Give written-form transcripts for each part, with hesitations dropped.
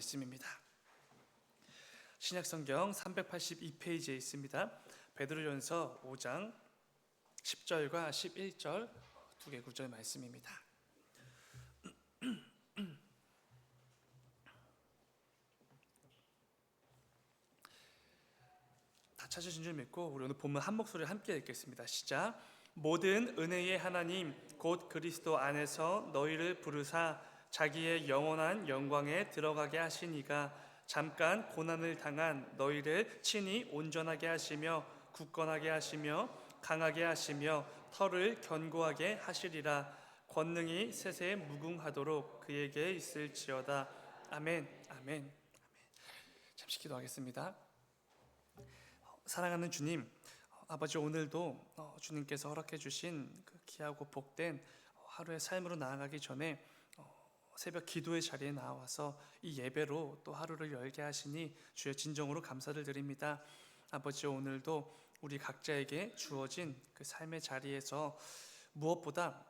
말씀입니다. 신약성경 382페이지에 있습니다. 베드로전서 5장 10절과 11절 두 개 구절 말씀입니다. 다 찾으신 줄 믿고 우리 오늘 본문 한 목소리 함께 읽겠습니다. 시작. 모든 은혜의 하나님 곧 그리스도 안에서 너희를 부르사 자기의 영원한 영광에 들어가게 하시니가 잠깐 고난을 당한 너희를 친히 온전하게 하시며 굳건하게 하시며 강하게 하시며 털을 견고하게 하시리라. 권능이 세세에 무궁하도록 그에게 있을지어다. 아멘. 아멘. 잠시 기도하겠습니다. 사랑하는 주님, 아버지, 오늘도 주님께서 허락해 주신 그 귀하고 복된 하루의 삶으로 나아가기 전에 새벽 기도의 자리에 나와서 이 예배로 또 하루를 열게 하시니 주여 진정으로 감사를 드립니다. 아버지, 오늘도 우리 각자에게 주어진 그 삶의 자리에서 무엇보다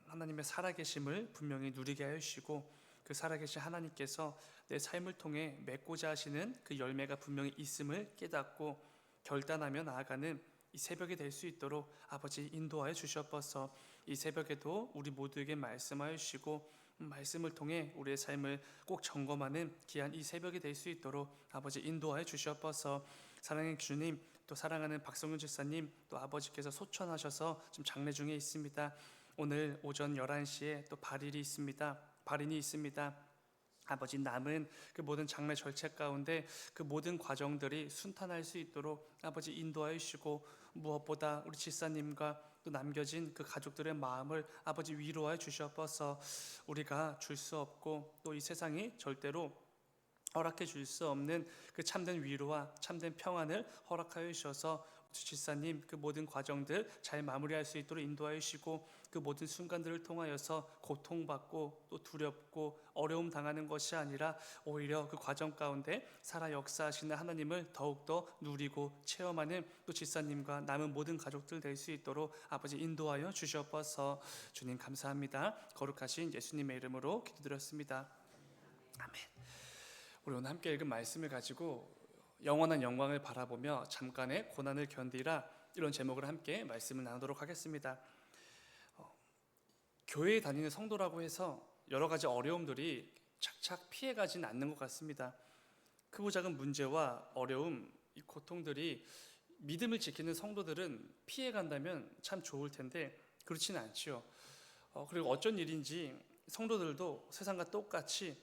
하나님의 살아계심을 분명히 누리게 하시고 그 살아계신 하나님께서 내 삶을 통해 맺고자 하시는 그 열매가 분명히 있음을 깨닫고 결단하며 나아가는 이 새벽이 될 수 있도록 아버지 인도하여 주시옵소서. 이 새벽에도 우리 모두에게 말씀하여 주시고 말씀을 통해 우리의 삶을 꼭 점검하는 귀한 이 새벽이 될 수 있도록 아버지 인도하여 주시옵소서. 사랑하는 주님, 또 사랑하는 박성윤 집사님, 또 아버지께서 소천하셔서 지금 장례 중에 있습니다. 오늘 오전 11시에 또 발인이 있습니다. 아버지, 남은 그 모든 장례 절차 가운데 그 모든 과정들이 순탄할 수 있도록 아버지 인도하여 주시고 무엇보다 우리 집사님과 또 남겨진 그 가족들의 마음을 아버지 위로하여 주시옵소서. 우리가 줄 수 없고 또 이 세상이 절대로 허락해 줄 수 없는 그 참된 위로와 참된 평안을 허락하여 주셔서 집사님 그 모든 과정들 잘 마무리할 수 있도록 인도하여 주시고 그 모든 순간들을 통하여서 고통받고 또 두렵고 어려움 당하는 것이 아니라 오히려 그 과정 가운데 살아 역사하시는 하나님을 더욱더 누리고 체험하는 또 집사님과 남은 모든 가족들 될 수 있도록 아버지 인도하여 주시옵소서. 주님 감사합니다. 거룩하신 예수님의 이름으로 기도드렸습니다. 아멘. 우리 오늘 함께 읽은 말씀을 가지고 영원한 영광을 바라보며 잠깐의 고난을 견디라, 이런 제목으로 함께 말씀을 나누도록 하겠습니다. 교회에 다니는 성도라고 해서 여러 가지 어려움들이 착착 피해가진 않는 것 같습니다. 크고 작은 문제와 어려움, 이 고통들이 믿음을 지키는 성도들은 피해간다면 참 좋을 텐데 그렇지는 않지요. 그리고 어쩐 일인지 성도들도 세상과 똑같이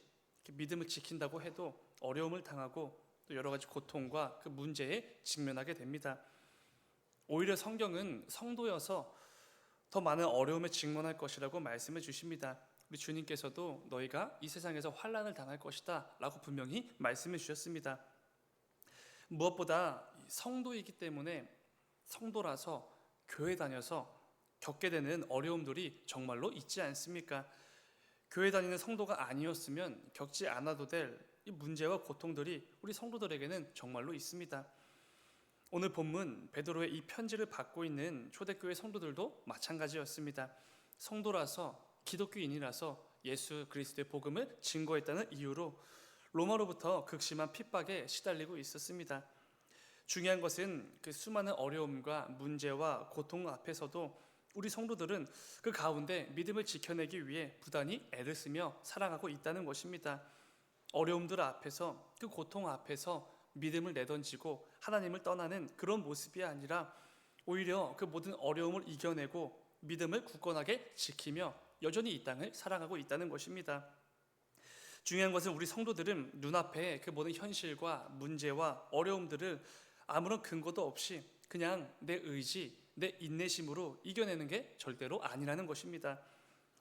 믿음을 지킨다고 해도 어려움을 당하고 또 여러 가지 고통과 그 문제에 직면하게 됩니다. 오히려 성경은 성도여서 더 많은 어려움에 직면할 것이라고 말씀해 주십니다. 우리 주님께서도 너희가 이 세상에서 환난을 당할 것이다 라고 분명히 말씀해 주셨습니다. 무엇보다 성도이기 때문에 성도라서 교회 다녀서 겪게 되는 어려움들이 정말로 있지 않습니까? 교회 다니는 성도가 아니었으면 겪지 않아도 될 이 문제와 고통들이 우리 성도들에게는 정말로 있습니다. 오늘 본문 베드로의 이 편지를 받고 있는 초대교회 성도들도 마찬가지였습니다. 성도라서 기독교인이라서 예수 그리스도의 복음을 증거했다는 이유로 로마로부터 극심한 핍박에 시달리고 있었습니다. 중요한 것은 그 수많은 어려움과 문제와 고통 앞에서도 우리 성도들은 그 가운데 믿음을 지켜내기 위해 부단히 애를 쓰며 살아가고 있다는 것입니다. 어려움들 앞에서, 그 고통 앞에서 믿음을 내던지고 하나님을 떠나는 그런 모습이 아니라 오히려 그 모든 어려움을 이겨내고 믿음을 굳건하게 지키며 여전히 이 땅을 살아가고 있다는 것입니다. 중요한 것은 우리 성도들은 눈앞에 그 모든 현실과 문제와 어려움들을 아무런 근거도 없이 그냥 내 의지, 내 인내심으로 이겨내는 게 절대로 아니라는 것입니다.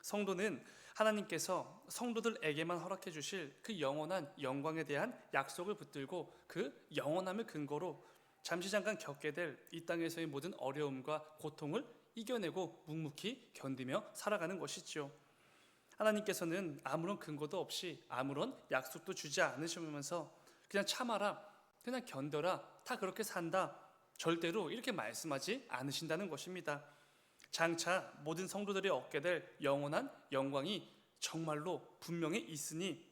성도는 하나님께서 성도들에게만 허락해 주실 그 영원한 영광에 대한 약속을 붙들고 그 영원함을 근거로 잠시 잠깐 겪게 될 이 땅에서의 모든 어려움과 고통을 이겨내고 묵묵히 견디며 살아가는 것이죠. 하나님께서는 아무런 근거도 없이 아무런 약속도 주지 않으시면서 그냥 참아라, 그냥 견뎌라, 다 그렇게 산다, 절대로 이렇게 말씀하지 않으신다는 것입니다. 장차 모든 성도들이 얻게 될 영원한 영광이 정말로 분명히 있으니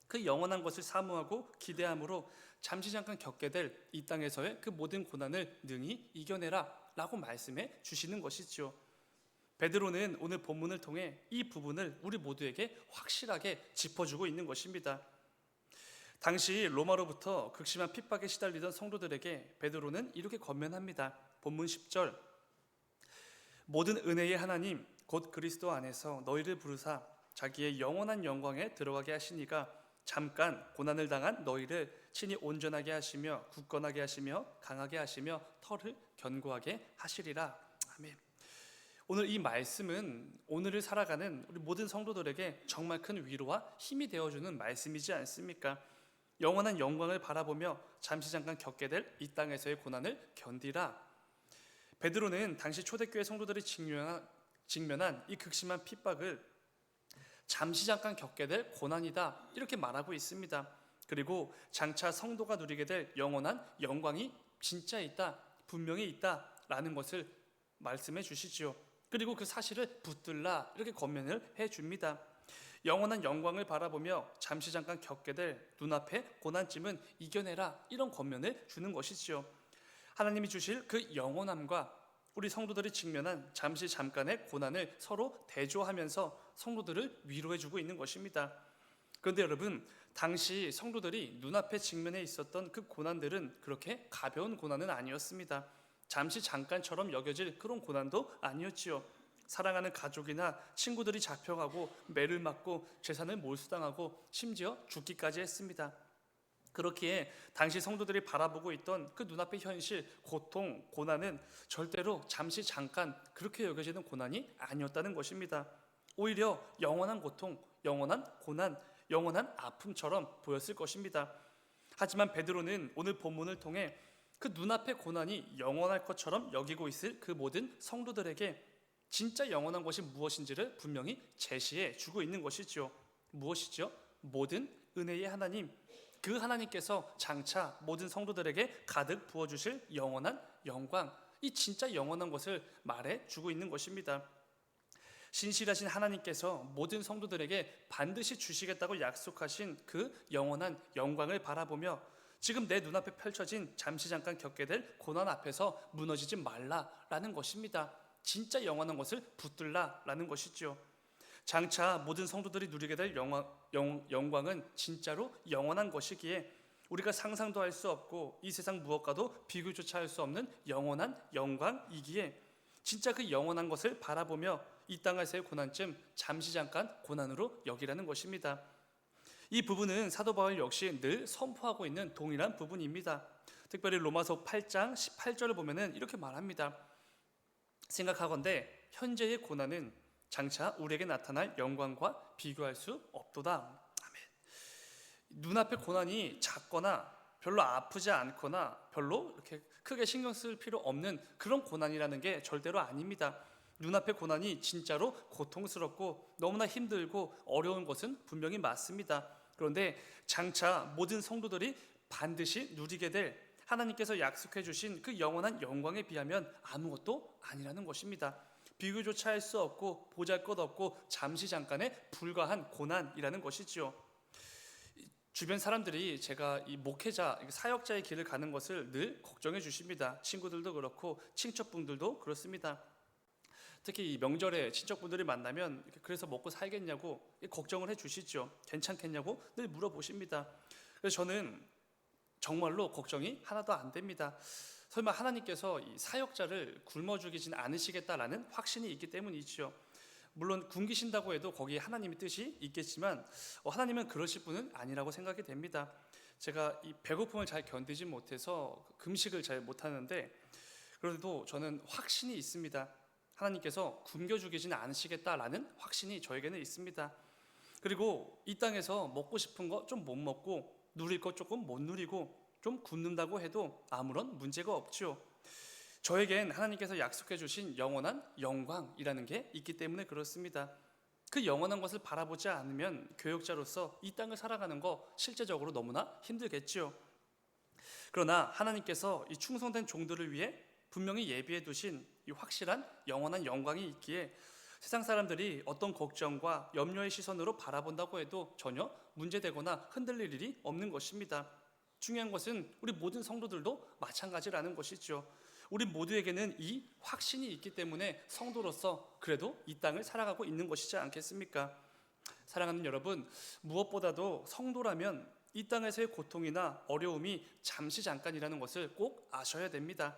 그 영원한 것을 사모하고 기대함으로 잠시 잠깐 겪게 될 이 땅에서의 그 모든 고난을 능히 이겨내라 라고 말씀해 주시는 것이지요. 베드로는 오늘 본문을 통해 이 부분을 우리 모두에게 확실하게 짚어주고 있는 것입니다. 당시 로마로부터 극심한 핍박에 시달리던 성도들에게 베드로는 이렇게 권면합니다. 본문 10절, 모든 은혜의 하나님 곧 그리스도 안에서 너희를 부르사 자기의 영원한 영광에 들어가게 하시니가 잠깐 고난을 당한 너희를 친히 온전하게 하시며 굳건하게 하시며 강하게 하시며 털을 견고하게 하시리라. 아멘. 오늘 이 말씀은 오늘을 살아가는 우리 모든 성도들에게 정말 큰 위로와 힘이 되어주는 말씀이지 않습니까? 영원한 영광을 바라보며 잠시 잠깐 겪게 될 이 땅에서의 고난을 견디라. 베드로는 당시 초대교회 성도들이 직면한 이 극심한 핍박을 잠시 잠깐 겪게 될 고난이다 이렇게 말하고 있습니다. 그리고 장차 성도가 누리게 될 영원한 영광이 진짜 있다, 분명히 있다라는 것을 말씀해 주시지요. 그리고 그 사실을 붙들라 이렇게 권면을 해줍니다. 영원한 영광을 바라보며 잠시 잠깐 겪게 될 눈앞의 고난쯤은 이겨내라 이런 권면을 주는 것이지요. 하나님이 주실 그 영원함과 우리 성도들이 직면한 잠시 잠깐의 고난을 서로 대조하면서 성도들을 위로해주고 있는 것입니다. 그런데 여러분, 당시 성도들이 눈앞에 직면해 있었던 그 고난들은 그렇게 가벼운 고난은 아니었습니다. 잠시 잠깐처럼 여겨질 그런 고난도 아니었지요. 사랑하는 가족이나 친구들이 잡혀가고 매를 맞고 재산을 몰수당하고 심지어 죽기까지 했습니다. 그렇기에 당시 성도들이 바라보고 있던 그 눈앞의 현실, 고통, 고난은 절대로 잠시 잠깐 그렇게 여겨지는 고난이 아니었다는 것입니다. 오히려 영원한 고통, 영원한 고난, 영원한 아픔처럼 보였을 것입니다. 하지만 베드로는 오늘 본문을 통해 그 눈앞의 고난이 영원할 것처럼 여기고 있을 그 모든 성도들에게 진짜 영원한 것이 무엇인지를 분명히 제시해 주고 있는 것이죠. 무엇이죠? 모든 은혜의 하나님, 그 하나님께서 장차 모든 성도들에게 가득 부어주실 영원한 영광, 이 진짜 영원한 것을 말해주고 있는 것입니다. 신실하신 하나님께서 모든 성도들에게 반드시 주시겠다고 약속하신 그 영원한 영광을 바라보며 지금 내 눈앞에 펼쳐진 잠시 잠깐 겪게 될 고난 앞에서 무너지지 말라라는 것입니다. 진짜 영원한 것을 붙들라라는 것이죠. 장차 모든 성도들이 누리게 될 영광은 진짜로 영원한 것이기에 우리가 상상도 할 수 없고 이 세상 무엇과도 비교조차 할 수 없는 영원한 영광이기에 진짜 그 영원한 것을 바라보며 이 땅에서의 고난쯤 잠시 잠깐 고난으로 여기라는 것입니다. 이 부분은 사도 바울 역시 늘 선포하고 있는 동일한 부분입니다. 특별히 로마서 8장 18절을 보면은 이렇게 말합니다. 생각하건대 현재의 고난은 장차 우리에게 나타날 영광과 비교할 수 없도다. 아멘. 눈앞의 고난이 작거나 별로 아프지 않거나 별로 이렇게 크게 신경 쓸 필요 없는 그런 고난이라는 게 절대로 아닙니다. 눈앞의 고난이 진짜로 고통스럽고 너무나 힘들고 어려운 것은 분명히 맞습니다. 그런데 장차 모든 성도들이 반드시 누리게 될 하나님께서 약속해 주신 그 영원한 영광에 비하면 아무것도 아니라는 것입니다. 비교조차 할 수 없고 보잘것없고 잠시 잠깐에 불과한 고난이라는 것이지요. 주변 사람들이 제가 이 목회자, 사역자의 길을 가는 것을 늘 걱정해 주십니다. 친구들도 그렇고 친척분들도 그렇습니다. 특히 이 명절에 친척분들이 만나면 그래서 먹고 살겠냐고 걱정을 해 주시죠. 괜찮겠냐고 늘 물어보십니다. 그래서 저는 정말로 걱정이 하나도 안 됩니다. 설마 하나님께서 이 사역자를 굶어 죽이진 않으시겠다라는 확신이 있기 때문이지요. 물론 굶기신다고 해도 거기에 하나님의 뜻이 있겠지만 하나님은 그러실 분은 아니라고 생각이 됩니다. 제가 이 배고픔을 잘 견디지 못해서 금식을 잘 못하는데 그래도 저는 확신이 있습니다. 하나님께서 굶겨 죽이진 않으시겠다라는 확신이 저에게는 있습니다. 그리고 이 땅에서 먹고 싶은 거 좀 못 먹고 누릴 거 조금 못 누리고 좀 굶는다고 해도 아무런 문제가 없죠. 저에겐 하나님께서 약속해 주신 영원한 영광이라는 게 있기 때문에 그렇습니다. 그 영원한 것을 바라보지 않으면 교역자로서 이 땅을 살아가는 거 실제적으로 너무나 힘들겠지요. 그러나 하나님께서 이 충성된 종들을 위해 분명히 예비해 두신 이 확실한 영원한 영광이 있기에 세상 사람들이 어떤 걱정과 염려의 시선으로 바라본다고 해도 전혀 문제되거나 흔들릴 일이 없는 것입니다. 중요한 것은 우리 모든 성도들도 마찬가지라는 것이죠. 우리 모두에게는 이 확신이 있기 때문에 성도로서 그래도 이 땅을 살아가고 있는 것이지 않겠습니까? 사랑하는 여러분, 무엇보다도 성도라면 이 땅에서의 고통이나 어려움이 잠시 잠깐이라는 것을 꼭 아셔야 됩니다.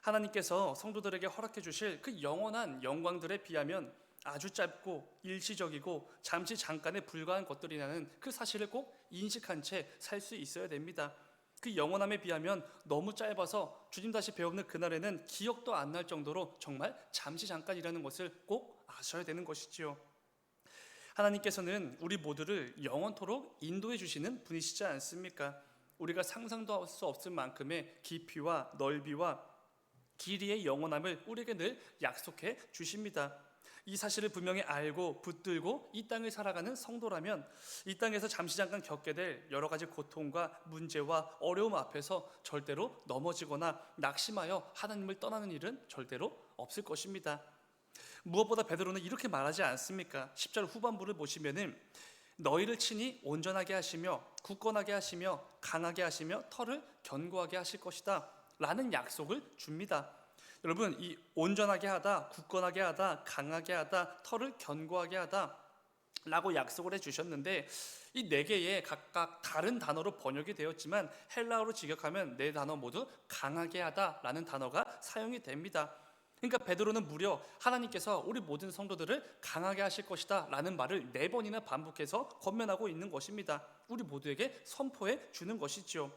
하나님께서 성도들에게 허락해 주실 그 영원한 영광들에 비하면 아주 짧고 일시적이고 잠시 잠깐에 불과한 것들이라는 그 사실을 꼭 인식한 채 살 수 있어야 됩니다. 그 영원함에 비하면 너무 짧아서 주님 다시 배우는 그날에는 기억도 안 날 정도로 정말 잠시 잠깐이라는 것을 꼭 아셔야 되는 것이지요. 하나님께서는 우리 모두를 영원토록 인도해 주시는 분이시지 않습니까? 우리가 상상도 할 수 없을 만큼의 깊이와 넓이와 길이의 영원함을 우리에게 늘 약속해 주십니다. 이 사실을 분명히 알고 붙들고 이 땅을 살아가는 성도라면 이 땅에서 잠시 잠깐 겪게 될 여러 가지 고통과 문제와 어려움 앞에서 절대로 넘어지거나 낙심하여 하나님을 떠나는 일은 절대로 없을 것입니다. 무엇보다 베드로는 이렇게 말하지 않습니까? 10절 후반부를 보시면은 너희를 친히 온전하게 하시며 굳건하게 하시며 강하게 하시며 털을 견고하게 하실 것이다 라는 약속을 줍니다. 여러분, 이 온전하게 하다, 굳건하게 하다, 강하게 하다, 털을 견고하게 하다 라고 약속을 해주셨는데 이 네 개의 각각 다른 단어로 번역이 되었지만 헬라어로 직역하면 네 단어 모두 강하게 하다 라는 단어가 사용이 됩니다. 그러니까 베드로는 무려 하나님께서 우리 모든 성도들을 강하게 하실 것이다 라는 말을 4번이나 반복해서 권면하고 있는 것입니다. 우리 모두에게 선포해 주는 것이죠.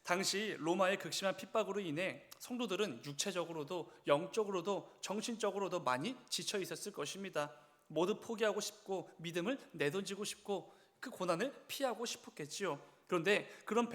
당시 로마의 극심한 핍박으로 인해 성도들은 육체적으로도 영적으로도 정신적으로도 많이 지쳐 있었을 것입니다. 모두 포기하고 싶고 믿음을 내던지고 싶고 그 고난을 피하고 싶었겠지요. 그런데 그런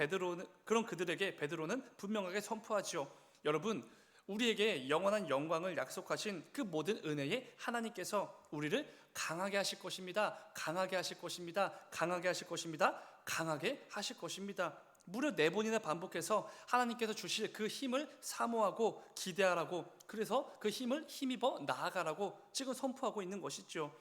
그들에게 베드로는 분명하게 선포하지요. 여러분, 우리에게 영원한 영광을 약속하신 그 모든 은혜에 하나님께서 우리를 강하게 하실 것입니다. 강하게 하실 것입니다. 강하게 하실 것입니다. 강하게 하실 것입니다. 무려 4번이나 반복해서 하나님께서 주실 그 힘을 사모하고 기대하라고, 그래서 그 힘을 힘입어 나아가라고 지금 선포하고 있는 것이죠.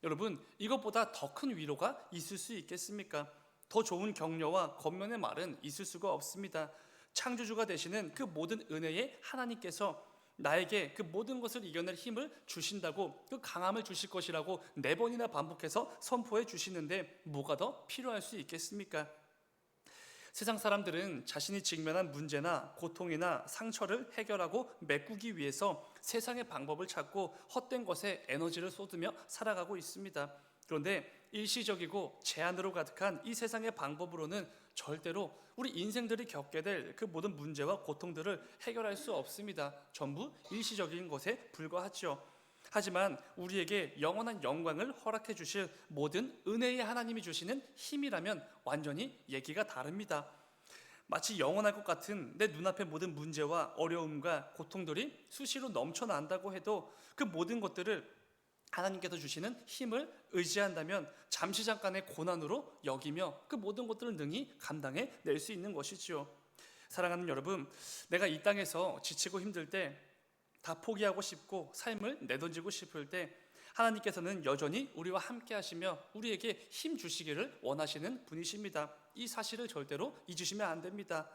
여러분, 이것보다 더 큰 위로가 있을 수 있겠습니까? 더 좋은 격려와 권면의 말은 있을 수가 없습니다. 창조주가 되시는 그 모든 은혜에 하나님께서 나에게 그 모든 것을 이겨낼 힘을 주신다고, 그 강함을 주실 것이라고 4번이나 반복해서 선포해 주시는데 뭐가 더 필요할 수 있겠습니까? 세상 사람들은 자신이 직면한 문제나 고통이나 상처를 해결하고 메꾸기 위해서 세상의 방법을 찾고 헛된 것에 에너지를 쏟으며 살아가고 있습니다. 그런데 일시적이고 제한으로 가득한 이 세상의 방법으로는 절대로 우리 인생들이 겪게 될 그 모든 문제와 고통들을 해결할 수 없습니다. 전부 일시적인 것에 불과하죠. 하지만 우리에게 영원한 영광을 허락해 주실 모든 은혜의 하나님이 주시는 힘이라면 완전히 얘기가 다릅니다. 마치 영원할 것 같은 내 눈앞의 모든 문제와 어려움과 고통들이 수시로 넘쳐난다고 해도 그 모든 것들을 하나님께서 주시는 힘을 의지한다면 잠시 잠깐의 고난으로 여기며 그 모든 것들을 능히 감당해 낼 수 있는 것이지요. 사랑하는 여러분, 내가 이 땅에서 지치고 힘들 때, 다 포기하고 싶고 삶을 내던지고 싶을 때 하나님께서는 여전히 우리와 함께 하시며 우리에게 힘 주시기를 원하시는 분이십니다. 이 사실을 절대로 잊으시면 안 됩니다.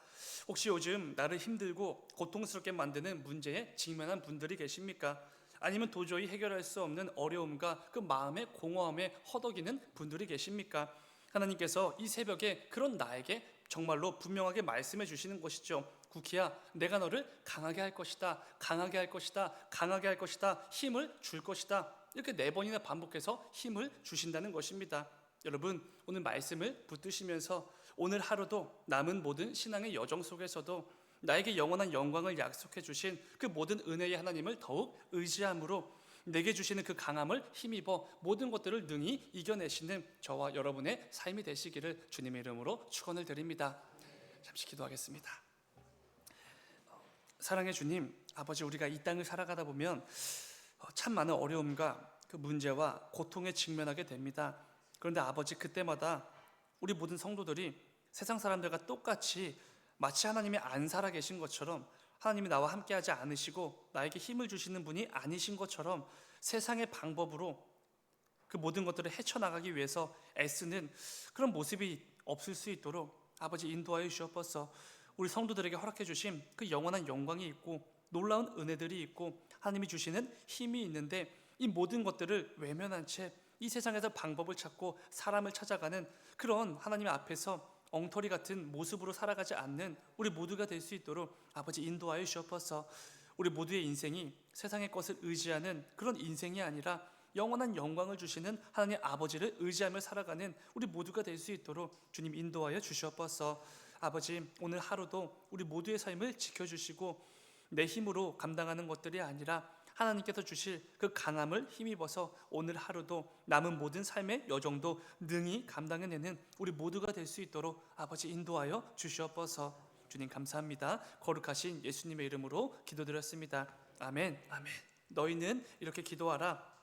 혹시 요즘 나를 힘들고 고통스럽게 만드는 문제에 직면한 분들이 계십니까? 아니면 도저히 해결할 수 없는 어려움과 그 마음의 공허함에 허덕이는 분들이 계십니까? 하나님께서 이 새벽에 그런 나에게 정말로 분명하게 말씀해 주시는 것이죠. 구키야, 내가 너를 강하게 할 것이다. 강하게 할 것이다. 강하게 할 것이다. 힘을 줄 것이다. 이렇게 4번이나 반복해서 힘을 주신다는 것입니다. 여러분, 오늘 말씀을 붙드시면서 오늘 하루도 남은 모든 신앙의 여정 속에서도 나에게 영원한 영광을 약속해 주신 그 모든 은혜의 하나님을 더욱 의지함으로 내게 주시는 그 강함을 힘입어 모든 것들을 능히 이겨내시는 저와 여러분의 삶이 되시기를 주님의 이름으로 축원을 드립니다. 잠시 기도하겠습니다. 사랑의 주님, 아버지, 우리가 이 땅을 살아가다 보면 참 많은 어려움과 그 문제와 고통에 직면하게 됩니다. 그런데 아버지, 그때마다 우리 모든 성도들이 세상 사람들과 똑같이 마치 하나님이 안 살아 계신 것처럼, 하나님이 나와 함께하지 않으시고 나에게 힘을 주시는 분이 아니신 것처럼 세상의 방법으로 그 모든 것들을 헤쳐나가기 위해서 애쓰는 그런 모습이 없을 수 있도록 아버지 인도하여 주옵소서. 우리 성도들에게 허락해 주신 그 영원한 영광이 있고 놀라운 은혜들이 있고 하나님이 주시는 힘이 있는데 이 모든 것들을 외면한 채 이 세상에서 방법을 찾고 사람을 찾아가는 그런 하나님 앞에서 엉터리 같은 모습으로 살아가지 않는 우리 모두가 될 수 있도록 아버지 인도하여 주옵소서. 우리 모두의 인생이 세상의 것을 의지하는 그런 인생이 아니라 영원한 영광을 주시는 하나님 아버지를 의지하며 살아가는 우리 모두가 될 수 있도록 주님 인도하여 주시옵소서. 아버지, 오늘 하루도 우리 모두의 삶을 지켜주시고 내 힘으로 감당하는 것들이 아니라 하나님께서 주실 그 강함을 힘입어서 오늘 하루도 남은 모든 삶의 여정도 능히 감당해내는 우리 모두가 될 수 있도록 아버지 인도하여 주시옵소서. 주님 감사합니다. 거룩하신 예수님의 이름으로 기도드렸습니다. 아멘. 아멘. 너희는 이렇게 기도하라.